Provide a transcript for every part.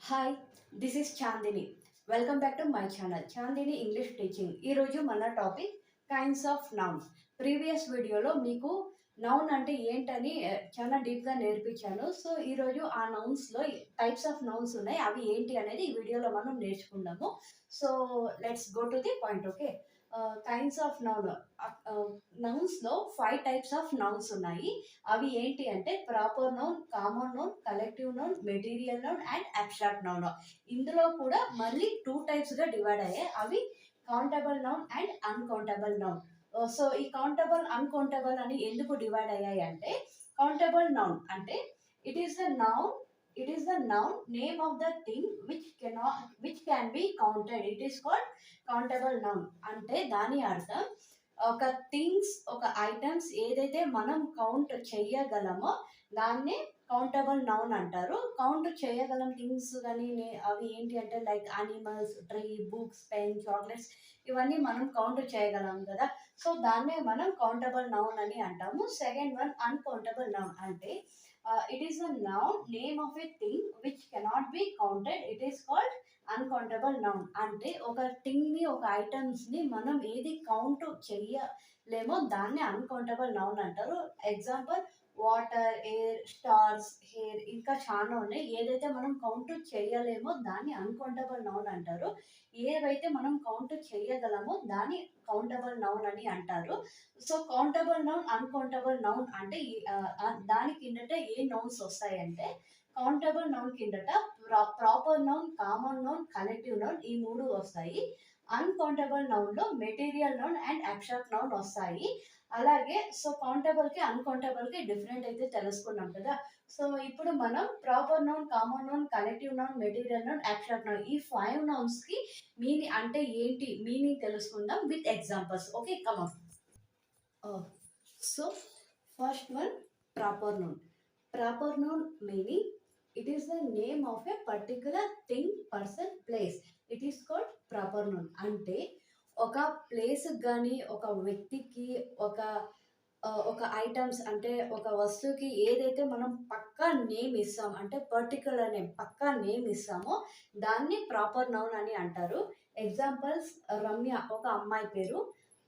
Hi, this is Chandini. Welcome back to my channel Chandini English teaching. ఈరోజు మన topic kinds of nouns. Previous వీడియోలో మీకు noun అంటే ఏంటని చాలా డీప్గా నేర్పించాను. సో ఈరోజు ఆ నౌన్స్లో టైప్స్ ఆఫ్ నౌన్స్ ఉన్నాయి, అవి ఏంటి అనేది ఈ వీడియోలో మనం నేర్చుకుందాము. So let's go to the point. Okay, kinds of noun. నౌన్స్లో 5 టైప్స్ ఆఫ్ నౌన్స్ ఉన్నాయి. అవి ఏంటి అంటే proper noun, common noun, collective noun, material noun and abstract noun. ఇందులో కూడా మళ్ళీ 2 టైప్స్గా డివైడ్ అయ్యాయి. అవి countable noun and uncountable noun. So ఈ కౌంటబుల్ అన్కౌంటబుల్ అని ఎందుకు డివైడ్ అయ్యాయి అంటే, కౌంటబుల్ నౌన్ అంటే it is the noun it is the noun name of the thing which can be counted. It is called countable noun. అంటే దాని అర్థం ఒక థింగ్స్, ఒక ఐటమ్స్ ఏదైతే మనం కౌంట్ చేయగలమో దాన్నే కౌంటబుల్ నౌన్ అంటారు. కౌంట్ చేయగలం థింగ్స్ కానీ అవి ఏంటి అంటే like animals, tree, books, pen, chocolates, ఇవన్నీ మనం కౌంట్ చేయగలం కదా. సో దాన్నే మనం కౌంటబుల్ నౌన్ అని అంటాము. సెకండ్ వన్ అన్కౌంటబుల్ నౌన్ అంటే it is a noun name of a thing which cannot be counted. It is called uncountable noun. అంటే ఒక థింగ్ని, ఒక ఐటమ్స్ని మనం ఏది కౌంట్ చెయ్యలేమో దాన్ని అన్కౌంటబుల్ నౌన్ అంటారు. Example water, air, stars, hair, ఇంకా చాలా ఉన్నాయి. ఏదైతే మనం కౌంట్ చేయలేమో దాన్ని అన్కౌంటబుల్ నౌన్ అంటారు. ఏవైతే మనం కౌంట్ చేయగలమో దాన్ని కౌంటబుల్ నౌన్ అని అంటారు. So countable noun, uncountable noun అంటే దాని కిందట ఏ నౌన్స్ వస్తాయంటే, కౌంటబుల్ నౌన్ కిందట proper noun, common noun, collective noun ఈ 3 వస్తాయి. అన్కౌంటబుల్ నౌన్లో material noun and abstract noun వస్తాయి. అలాగే సో కౌంటబుల్కి అన్కౌంటబుల్కి డిఫరెంట్ అయితే తెలుసుకున్నాం కదా. సో ఇప్పుడు మనం proper noun, common noun, collective noun, material noun, abstract noun ఈ 5 నౌన్స్కి మీనింగ్ అంటే ఏంటి, మీనింగ్ తెలుసుకుందాం with examples. Okay, come on. So first one, proper noun. Proper noun meaning it is the name of a particular thing, person, place. It is called proper noun. అంటే ఒక place కానీ, ఒక వ్యక్తికి, ఒక ఐటమ్స్ అంటే ఒక వస్తువుకి ఏదైతే మనం పక్కా నేమ్ ఇస్తాం అంటే పర్టికులర్ నేమ్, పక్కా నేమ్ ఇస్తామో దాన్ని ప్రాపర్ నౌన్ అని అంటారు. ఎగ్జాంపుల్స్ రమ్య ఒక అమ్మాయి పేరు,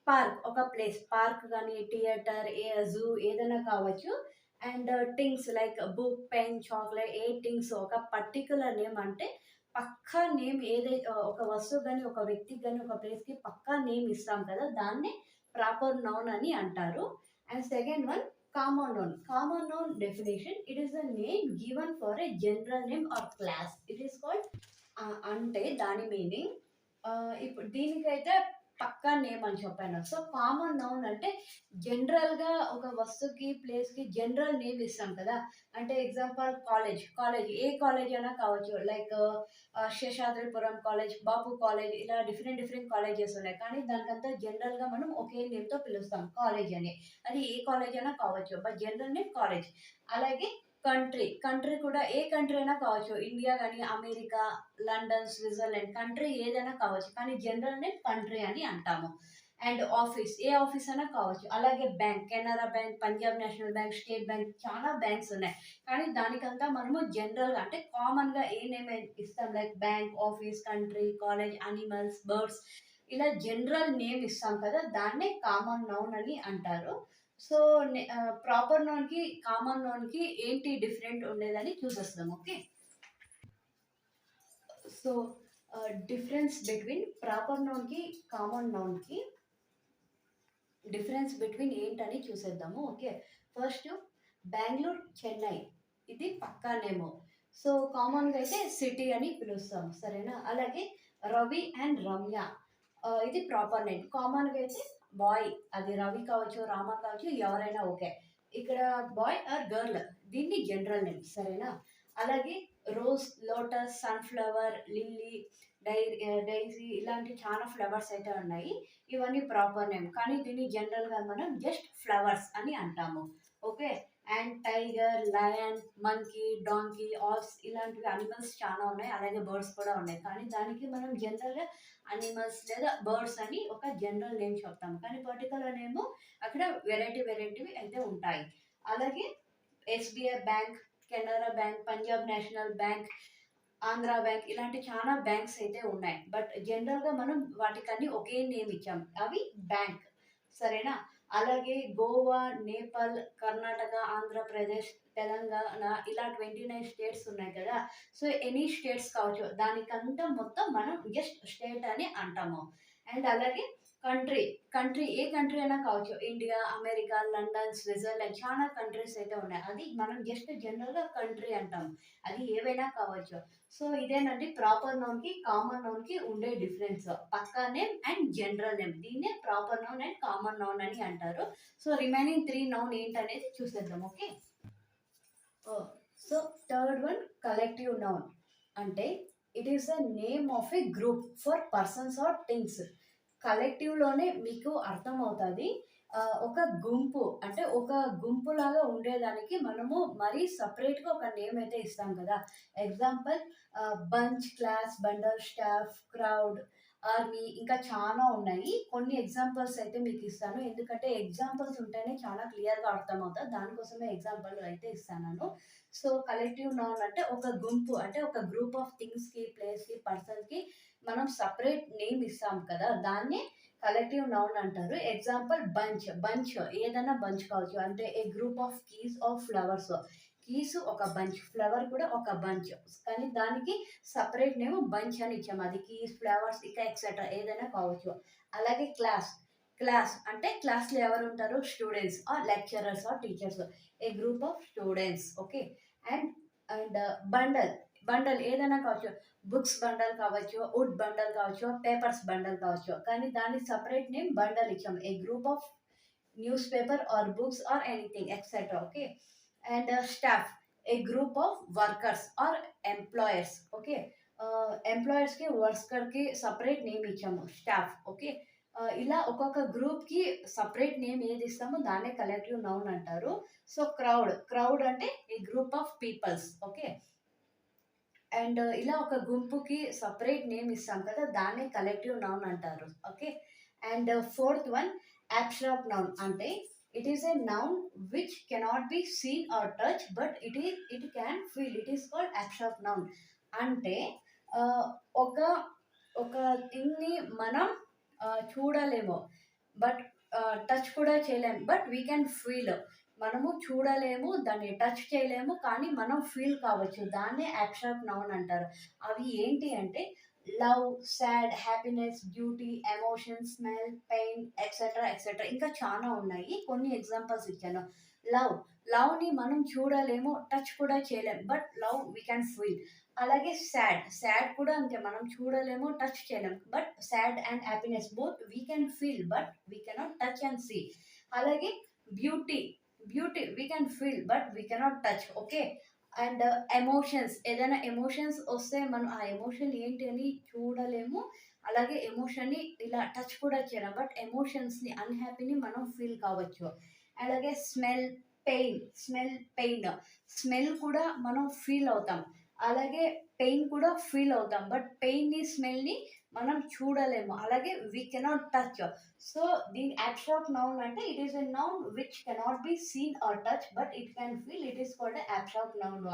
పార్క్ ఒక ప్లేస్, పార్క్ కానీ, థియేటర్, జూ ఏదైనా కావచ్చు. And things like book, pen, chocolate, A things ఒక పర్టికులర్ నేమ్ అంటే పక్కా నేమ్ ఏదైతే ఒక వస్తువు కానీ, ఒక వ్యక్తికి కానీ, ఒక ప్లేస్కి పక్కా నేమ్ ఇస్తాం కదా, దాన్నే ప్రాపర్ నౌన్ అని అంటారు. And second one, common noun. Common noun definition it is the name given for a general name or class. It is called అంటే దాని మీనింగ్ ఇప్పుడు దీనికైతే పక్కా నేమ్ అని చెప్పాను. సో కామన్ నౌన్ అంటే జనరల్గా ఒక వస్తువుకి, ప్లేస్కి జనరల్ నేమ్ ఇస్తాం కదా. అంటే ఎగ్జాంపుల్ కాలేజ్, కాలేజ్ ఏ కాలేజ్ అయినా కావచ్చు. లైక్ శేషాద్రిపురం కాలేజ్, బాపు కాలేజ్, ఇలా డిఫరెంట్ డిఫరెంట్ కాలేజెస్ ఉన్నాయి. కానీ దానికంతా జనరల్గా మనం ఒకే నేమ్తో పిలుస్తాం కాలేజ్ అని. అది ఏ కాలేజ్ అయినా కావచ్చు, బట్ జనరల్ నేమ్ కాలేజ్. అలాగే కంట్రీ, కంట్రీ కూడా ఏ కంట్రీ అయినా కావచ్చు. ఇండియా కానీ, అమెరికా, లండన్, స్విట్జర్లాండ్, కంట్రీ ఏదైనా కావచ్చు. కానీ జనరల్ నేమ్ కంట్రీ అని అంటాము. అండ్ ఆఫీస్ ఏ ఆఫీస్ అయినా కావచ్చు. అలాగే bank, Canara bank, Punjab national bank, state bank, చాలా బ్యాంక్స్ ఉన్నాయి. కానీ దానికంతా మనము జనరల్గా అంటే కామన్గా ఏ నేమ్ ఇస్తాం, like bank, office, country, college, animals, birds, ఇలా జనరల్ నేమ్ ఇస్తాం కదా, దాన్నే కామన్ నౌన్ అని అంటారు. సో ప్రాపర్ నౌన్కి, కామన్ నౌన్కి ఏంటి డిఫరెంట్ ఉండేదని చూసేస్తాం. Okay, so difference between proper నౌన్కి, కామన్ నౌన్కి డిఫరెన్స్ బిట్వీన్ ఏంటని చూసేద్దాము. ఓకే, ఫస్ట్ బెంగళూరు, చెన్నై ఇది పక్కా నేము. సో కామన్గా అయితే సిటీ అని పిలుస్తాం, సరేనా. అలాగే రవి అండ్ రమ్య ఇది ప్రాపర్ నేమ్. కామన్గా అయితే బాయ్, అది రవి కావచ్చు, రామ కావచ్చు, ఎవరైనా ఓకే. ఇక్కడ బాయ్ ఆర్ గర్ల్ దీన్ని జనరల్ నేమ్, సరేనా. అలాగే rose, lotus, sunflower, lily, Daisy ఇలాంటి చాలా ఫ్లవర్స్ అయితే ఉన్నాయి. ఇవన్నీ ప్రాపర్ నేమ్, కానీ దీన్ని జనరల్గా మనం జస్ట్ ఫ్లవర్స్ అని అంటాము. Okay, and tiger, lion, monkey, donkey, ఆల్స్ ఇలాంటివి అనిమల్స్ చాలా ఉన్నాయి. అలాగే బర్డ్స్ కూడా ఉన్నాయి. కానీ దానికి మనం జనరల్గా అనిమల్స్ లేదా బర్డ్స్ అని ఒక జనరల్ నేమ్ చెప్తాము. కానీ పర్టికులర్ నేమ్ అక్కడ వెరైటీవి అయితే ఉంటాయి. అలాగే SBI bank, Canara bank, Punjab national bank, Andhra bank ఇలాంటి చాలా బ్యాంక్స్ అయితే ఉన్నాయి. బట్ జనరల్‌గా మనం వాటికన్నీ ఒకే నేమ్ ఇచ్చాం. అవి బ్యాంక్. సరేనా? అలాగే గోవా, నేపాల్, కర్ణాటక, ఆంధ్రప్రదేశ్, తెలంగాణ ఇలా 29 స్టేట్స్ ఉన్నాయి కదా! సో, ఎనీ స్టేట్స్ కావచ్చు. దానికంతా మొత్తం మనం జస్ట్ స్టేట్ అని అంటాము. అండ్ అలాగే కంట్రీ, కంట్రీ ఏ కంట్రీ అయినా కావచ్చు. ఇండియా, అమెరికా, లండన్, స్విట్జర్లాండ్ చాలా కంట్రీస్ అయితే ఉన్నాయి. అది మనం జస్ట్ జనరల్‌గా కంట్రీ అంటాం. అది ఏవైనా కావచ్చు. సో, ఇదేనండి ప్రాపర్ నౌన్‌కి, కామన్ నౌన్‌కి ఉండే డిఫరెన్స్. పక్కా నేమ్ అండ్ జనరల్ నేమ్. దీన్నే proper noun and common noun అని అంటారు. సో, రిమైనింగ్ 3 నౌన్ ఏంటనేది చూసేద్దాం. Okay. Oh! So, third one collective noun. అంటే it is the name of a group for persons or things. కలెక్టివ్‌లోనే మీకు అర్థమవుతది. ఒక గుంపు అంటే ఒక గుంపులాగా ఉండేదానికి మనము మరీ సెపరేట్‌గా ఒక నేమ్ అయితే ఇస్తాం కదా! Example bunch, class, bundle, staff, crowd, army ఇంకా చాలా ఉన్నాయి. కొన్ని ఎగ్జాంపుల్స్ అయితే మీకిస్తాను. ఎందుకంటే ఎగ్జాంపుల్స్ ఉంటేనే చాలా క్లియర్‌గా అర్థమవుతది. దానికోసమే ఎగ్జాంపుల్ అయితే ఇస్తాను. సో, కలెక్టివ్ నౌన్ అంటే ఒక గుంపు అంటే ఒక గ్రూప్ ఆఫ్ థింగ్స్‌కి, ప్లేస్‌కి, పర్సన్‌కి మనం సెపరేట్ నేమ్ ఇస్తాం కదా! దాన్నే కలెక్టివ్ నౌన్ అంటారు. Example bunch. బంచ్ ఏదైనా బంచ్ కావచ్చు. అంటే a group of keys of flowers. Keys ఒక బంచ్. ఫ్లవర్ కూడా ఒక బంచ్. కానీ దానికి సెపరేట్ నేమ్ బంచ్ అని ఇచ్చాము. అది కీస్, ఫ్లవర్స్ ఇంకా ఎక్సెట్రా ఏదైనా కావచ్చు. అలాగే క్లాస్. క్లాస్ అంటే క్లాస్‌లో ఎవరుంటారు? Students or lecturers or teachers. A group of students. Okay. And and bundle. Bundle ఏదైనా కావచ్చు. బుక్స్ బండల్ కావచ్చు, వుడ్ బండల్ కావచ్చు, పేపర్స్ బండల్ కావచ్చు. కానీ దానికి సెపరేట్ నేమ్ బండల్ ఇచ్చాం. A group of newspaper or books or anything etcetera. Okay. And staff a group of workers or employers. Okay. ఎంప్లాయర్స్‌కి, వర్కర్‌కి సెపరేట్ నేమ్ ఇచ్చాము staff. Okay. ఇలా ఒక్కొక్క గ్రూప్‌కి సెపరేట్ నేమ్ ఏది ఇస్తామో దాన్నే కలెక్టివ్ నౌన్ అంటారు. So, crowd. క్రౌడ్ అంటే a group of peoples. Okay. And ఇలా ఒక గుంపుకి సెపరేట్ నేమ్ ఇస్తాం కదా! దాన్నే కలెక్టివ్ నౌన్ అంటారు. Okay. And fourth one abstract noun. అంటే it is a noun which cannot be seen or touch but it can feel. It is called abstract noun. అంటే ah, ఒక ఒక థింగ్‌ని మనం చూడలేము. బట్ టచ్ కూడా చేయలేము. But we can feel. మనము చూడలేము, దాన్ని టచ్ చేయలేము. కానీ మనం ఫీల్ కావచ్చు. దాన్నే అబ్స్ట్రాక్ట్ నౌన్ అంటారు. అవి ఏంటి అంటే love, sad, happiness, beauty, emotion, smell, pain etcetera, etcetera ఇంకా చాలా ఉన్నాయి. కొన్ని ఎగ్జాంపుల్స్ ఇచ్చాను. లవ్, లవ్‌ని మనం చూడలేము, టచ్ కూడా చేయలేము. But love we can feel. అలాగే సాడ్, సాడ్ కూడా అంతే మనం చూడలేము, టచ్ చేయలేము. But sad and happiness both we can feel but we cannot touch and see. అలాగే beauty, beauty we can feel but we cannot touch. Okay. And emotions ఏదైనా emotions వస్తే మనం ఆ ఎమోషన్ ఏంటి అని చూడలేము. అలాగే ఎమోషన్‌ని ఇలా టచ్ కూడా చేయలేం. బట్ ఎమోషన్స్‌ని అన్‌హ్యాపీని మనం ఫీల్ కావచ్చు. అలాగే smell, pain, smell, pain. Smell కూడా మనం ఫీల్ అవుతాం. అలాగే పెయిన్ కూడా ఫీల్ అవుతాం. బట్ పెయిన్‌ని, స్మెల్‌ని మనం చూడలేము. అలాగే వి కెనాట్ టచ్. సో, దీని అబ్స్ట్రాక్ట్ నౌన్ అంటే it is a noun which cannot be seen or touch but it can feel. It is called a abstract noun.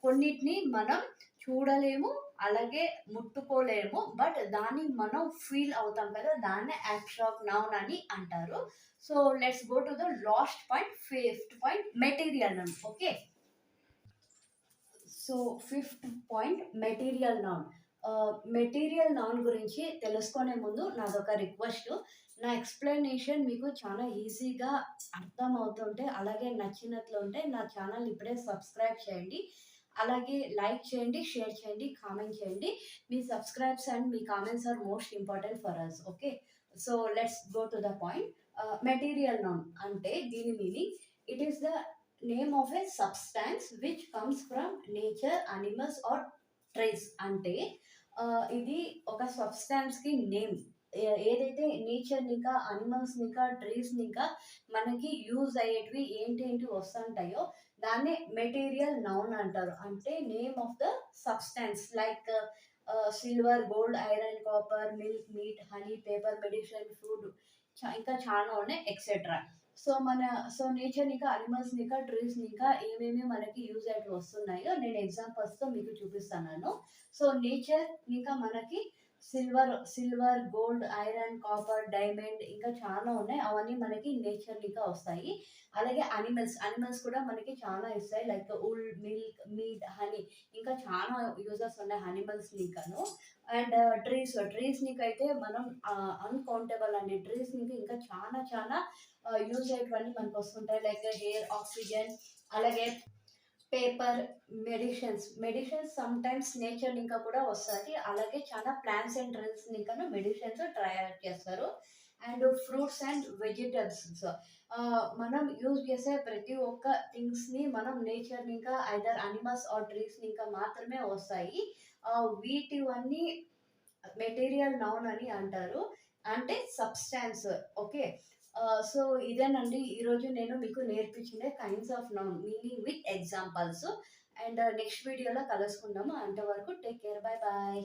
కొన్నిటిని మనం చూడలేము, అలాగే ముట్టుకోలేము. బట్ దాన్ని మనం ఫీల్ అవుతాం కదా! దాన్నే అబ్స్ట్రాక్ట్ నౌన్ అని అంటారు. So, let's go to the last point, fifth point material noun. Okay. So, fifth point material noun. Material noun గురించి తెలుసుకునే ముందు నాదొక రిక్వెస్ట్. నా ఎక్స్‌ప్లనేషన్ మీకు చాలా ఈజీగా అర్థమవుతుంటే, అలాగే నచ్చినట్లుంటే నా ఛానల్‌ని ఇప్పుడే సబ్స్క్రైబ్ చేయండి. అలాగే లైక్ చేయండి, షేర్ చేయండి, కామెంట్ చేయండి. మీ సబ్స్క్రైబ్స్ అండ్ మీ comments are most important for us. Okay. So, let's go to the point. Material noun అంటే దీని meaning it is the name of a substance which comes from nature, animals or trees. అంటే ఇది ఒక సబ్స్టాన్స్‌కి name. ఏదైతే నేచర్‌ని ఇంకా, అనిమల్స్‌ని ఇంకా, ట్రీస్‌ని ఇంకా మనకి యూజ్ అయ్యేటివి ఏంటేంటి వస్తుంటాయో దాన్నే మెటీరియల్ నౌన్ అంటారు. అంటే name of the substance like silver, gold, iron, copper, milk, meet, honey, paper, medicine, food ఇంకా చాలా ఉన్నాయి ఎక్సెట్రా. సో, మన నేచర్‌ని ఇంకా అనిమల్స్‌ని ఇంకా ట్రీస్‌ని ఇంకా ఏమేమి మనకి యూజ్ అయ్యేటివి వస్తున్నాయో నేను ఎగ్జాంపుల్స్‌తో మీకు చూపిస్తున్నాను. సో, నేచర్ ఇంకా మనకి silver, gold, iron, copper, diamond ఇంకా చాలా ఉన్నాయి. అవన్నీ మనకి నేచర్ ఇంకా వస్తాయి. అలాగే అనిమల్స్ కూడా మనకి చాలా ఇస్తాయి. Like wool, milk, meet, honey ఇంకా చాలా యూజెస్ ఉన్నాయి అనిమల్స్‌ని ఇంకాను. అండ్ ట్రీస్‌నికైతే మనం అన్‌కౌంటబుల్ అండి. ట్రీస్‌నికి ఇంకా చాలా చాలా యూజ్ అయ్యేటివన్నీ మనకొస్తుంటాయి. లైక్ హెయిర్, ఆక్సిజన్ అలాగే పేపర్, మెడిషన్స్ సమ్‌టైమ్స్ నేచర్ ఇంకా కూడా వస్తాది. అలాగే చాలా ప్లాంట్స్ అండ్ ట్రీస్ నింకాను మెడిషన్స్ తయారు చేస్తారు. అండ్ ఫ్రూట్స్ అండ్ వెజిటబుల్స్ మనం యూజ్ చేసే ప్రతి ఒక్క థింగ్స్‌ని మనం నేచర్ ఇంకా ఐదర్ అనిమల్స్ ఆర్ ట్రీస్ ఇంకా మాత్రమే వస్తాయి. వీటివన్నీ మెటీరియల్ నౌన్ అని అంటారు. అంటే సబ్‌స్టాన్స్. ఓకే. సో, ఇదేనండి ఈరోజు నేను మీకు నేర్పించిందే kinds of noun meaning with examples. And next వీడియోలో కలుసుకుందాము. అంతవరకు టేక్ కేర్. By by.